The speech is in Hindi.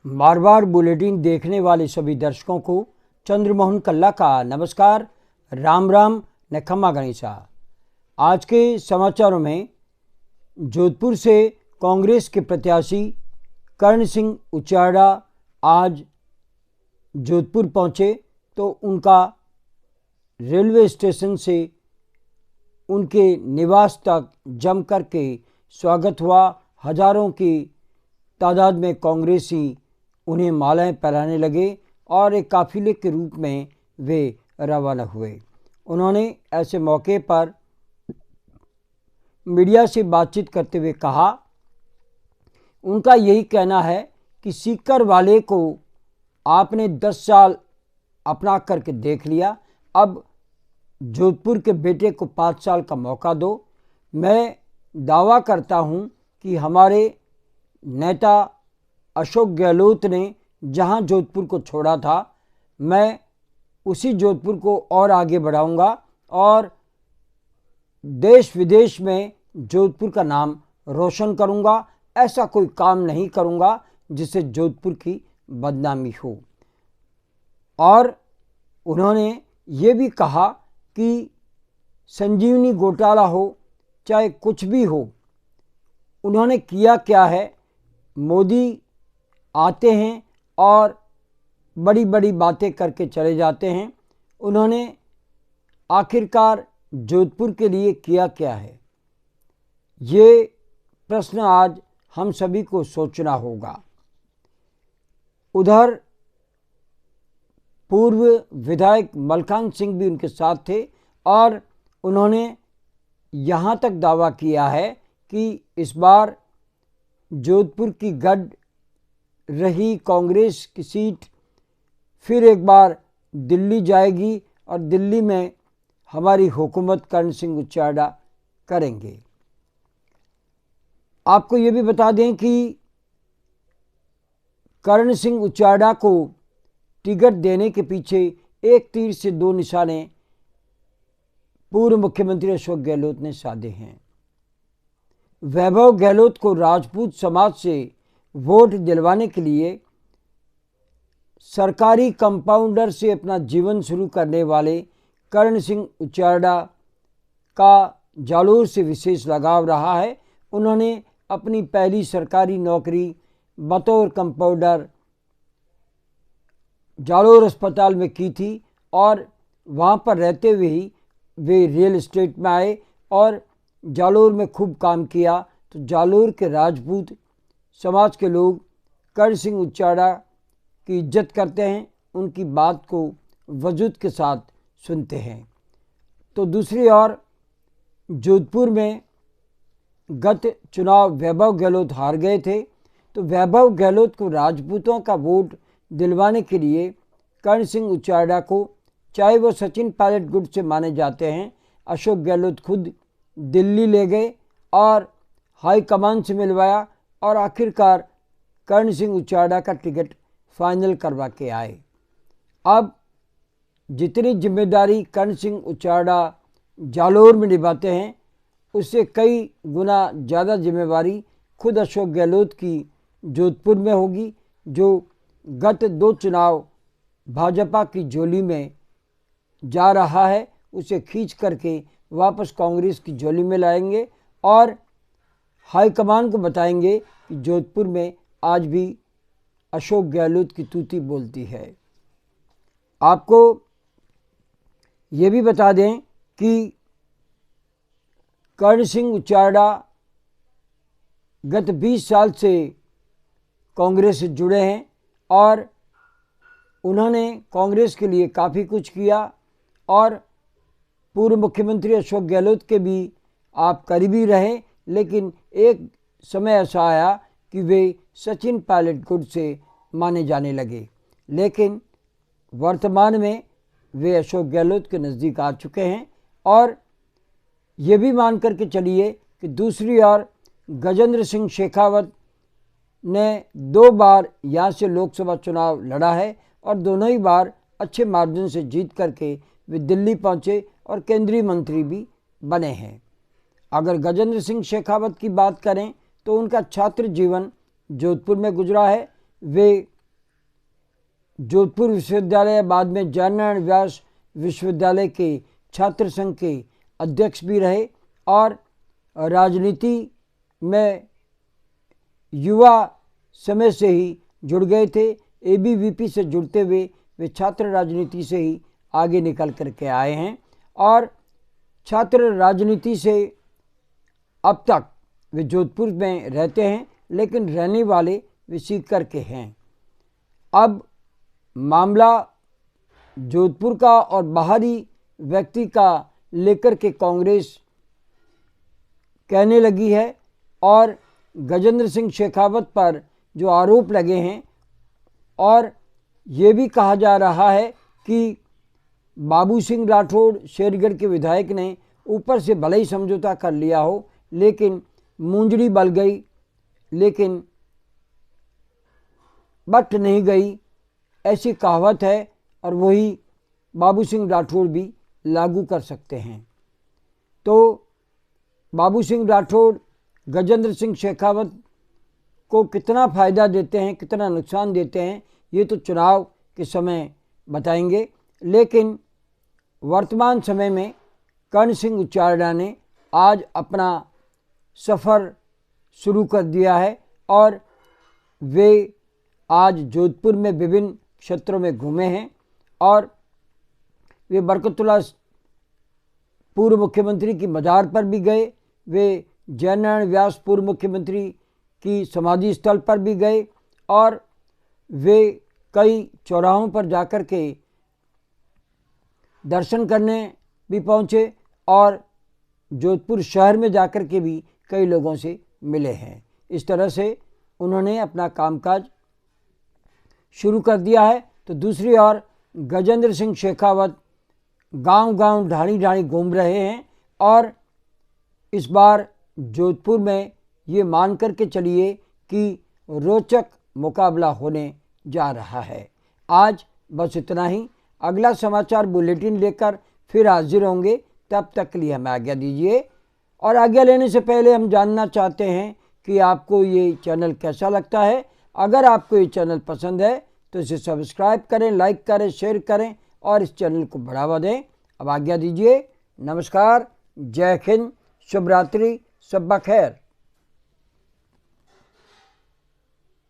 मारवाड़ बुलेटिन देखने वाले सभी दर्शकों को चंद्रमोहन कल्ला का नमस्कार, राम राम न खम्मा गणेशा। आज के समाचारों में जोधपुर से कांग्रेस के प्रत्याशी कर्ण सिंह उचाड़ा आज जोधपुर पहुंचे तो उनका रेलवे स्टेशन से उनके निवास तक जमकर के स्वागत हुआ। हजारों की तादाद में कांग्रेसी उन्हें मालाएं पहनाने लगे और एक काफिले के रूप में वे रवाना हुए। उन्होंने ऐसे मौके पर मीडिया से बातचीत करते हुए कहा, उनका यही कहना है कि सीकर वाले को आपने 10 साल अपना करके देख लिया, अब जोधपुर के बेटे को 5 साल का मौका दो। मैं दावा करता हूं कि हमारे नेता अशोक गहलोत ने जहां जोधपुर को छोड़ा था, मैं उसी जोधपुर को और आगे बढ़ाऊंगा और देश विदेश में जोधपुर का नाम रोशन करूंगा। ऐसा कोई काम नहीं करूंगा जिससे जोधपुर की बदनामी हो। और उन्होंने ये भी कहा कि संजीवनी घोटाला हो चाहे कुछ भी हो, उन्होंने किया क्या है। मोदी आते हैं और बड़ी बड़ी बातें करके चले जाते हैं। उन्होंने आखिरकार जोधपुर के लिए किया क्या है, ये प्रश्न आज हम सभी को सोचना होगा। उधर पूर्व विधायक मलखान सिंह भी उनके साथ थे और उन्होंने यहाँ तक दावा किया है कि इस बार जोधपुर की गढ़ रही कांग्रेस की सीट फिर एक बार दिल्ली जाएगी और दिल्ली में हमारी हुकूमत कर्ण सिंह उचाड़ा करेंगे। आपको ये भी बता दें कि कर्ण सिंह उचाड़ा को टिकट देने के पीछे एक तीर से 2 निशाने पूर्व मुख्यमंत्री अशोक गहलोत ने साधे हैं। वैभव गहलोत को राजपूत समाज से वोट दिलवाने के लिए सरकारी कंपाउंडर से अपना जीवन शुरू करने वाले कर्ण सिंह उचाड़ा का जालोर से विशेष लगाव रहा है। उन्होंने अपनी पहली सरकारी नौकरी बतौर कंपाउंडर जालोर अस्पताल में की थी और वहाँ पर रहते हुए ही वे रियल एस्टेट में आए और जालोर में खूब काम किया। तो जालोर के राजपूत समाज के लोग कर्ण सिंह उचाड़ा की इज्जत करते हैं, उनकी बात को वजूद के साथ सुनते हैं। तो दूसरी ओर जोधपुर में गत चुनाव वैभव गहलोत हार गए थे, तो वैभव गहलोत को राजपूतों का वोट दिलवाने के लिए कर्ण सिंह उचाड़ा को, चाहे वो सचिन पायलट गुट से माने जाते हैं, अशोक गहलोत खुद दिल्ली ले गए और हाईकमान से मिलवाया और आखिरकार कर्ण सिंह उचाड़ा का टिकट फाइनल करवा के आए। अब जितनी जिम्मेदारी कर्ण सिंह उचाड़ा जालोर में निभाते हैं, उससे कई गुना ज़्यादा जिम्मेवारी खुद अशोक गहलोत की जोधपुर में होगी, जो गत 2 चुनाव भाजपा की झोली में जा रहा है, उसे खींच करके वापस कांग्रेस की झोली में लाएंगे और हाईकमान को बताएंगे कि जोधपुर में आज भी अशोक गहलोत की तूती बोलती है। आपको ये भी बता दें कि कर्ण सिंह उचाड़ा गत 20 साल से कांग्रेस से जुड़े हैं और उन्होंने कांग्रेस के लिए काफ़ी कुछ किया और पूर्व मुख्यमंत्री अशोक गहलोत के भी आप करीबी रहे, लेकिन एक समय ऐसा आया कि वे सचिन पायलट गुट से माने जाने लगे, लेकिन वर्तमान में वे अशोक गहलोत के नज़दीक आ चुके हैं। और ये भी मान करके चलिए कि दूसरी ओर गजेंद्र सिंह शेखावत ने 2 बार यहाँ से लोकसभा चुनाव लड़ा है और दोनों ही बार अच्छे मार्जिन से जीत करके वे दिल्ली पहुँचे और केंद्रीय मंत्री भी बने हैं। अगर गजेंद्र सिंह शेखावत की बात करें तो उनका छात्र जीवन जोधपुर में गुजरा है। वे जोधपुर विश्वविद्यालय, बाद में जयनारायण व्यास विश्वविद्यालय के छात्र संघ के अध्यक्ष भी रहे और राजनीति में युवा समय से ही जुड़ गए थे। एबीवीपी से जुड़ते हुए वे छात्र राजनीति से ही आगे निकल करके आए हैं और छात्र राजनीति से अब तक वे जोधपुर में रहते हैं, लेकिन रहने वाले वे सीकर के हैं। अब मामला जोधपुर का और बाहरी व्यक्ति का लेकर के कांग्रेस कहने लगी है और गजेंद्र सिंह शेखावत पर जो आरोप लगे हैं और ये भी कहा जा रहा है कि बाबू सिंह राठौड़ शेरगढ़ के विधायक ने ऊपर से भले ही समझौता कर लिया हो, लेकिन मुंजड़ी बल गई, लेकिन बट नहीं गई, ऐसी कहावत है और वही बाबू सिंह राठौड़ भी लागू कर सकते हैं। तो बाबू सिंह राठौड़ गजेंद्र सिंह शेखावत को कितना फ़ायदा देते हैं, कितना नुकसान देते हैं, ये तो चुनाव के समय बताएंगे। लेकिन वर्तमान समय में कर्ण सिंह उचारडा ने आज अपना सफ़र शुरू कर दिया है और वे आज जोधपुर में विभिन्न क्षेत्रों में घूमे हैं और वे बरकतुल्लाह पूर्व मुख्यमंत्री की मज़ार पर भी गए, वे जयनारायण व्यास पूर्व मुख्यमंत्री की समाधि स्थल पर भी गए और वे कई चौराहों पर जाकर के दर्शन करने भी पहुँचे और जोधपुर शहर में जाकर के भी कई लोगों से मिले हैं। इस तरह से उन्होंने अपना कामकाज शुरू कर दिया है। तो दूसरी ओर गजेंद्र सिंह शेखावत गांव-गांव, ढाणी-ढाणी घूम रहे हैं और इस बार जोधपुर में ये मान करके चलिए कि रोचक मुकाबला होने जा रहा है। आज बस इतना ही। अगला समाचार बुलेटिन लेकर फिर हाजिर होंगे, तब तक के लिए हमें आज्ञा दीजिए। और आज्ञा लेने से पहले हम जानना चाहते हैं कि आपको ये चैनल कैसा लगता है। अगर आपको ये चैनल पसंद है तो इसे सब्सक्राइब करें, लाइक करें, शेयर करें और इस चैनल को बढ़ावा दें। अब आज्ञा दीजिए। नमस्कार, जय हिंद, शुभ रात्रि, शब्बा खैर।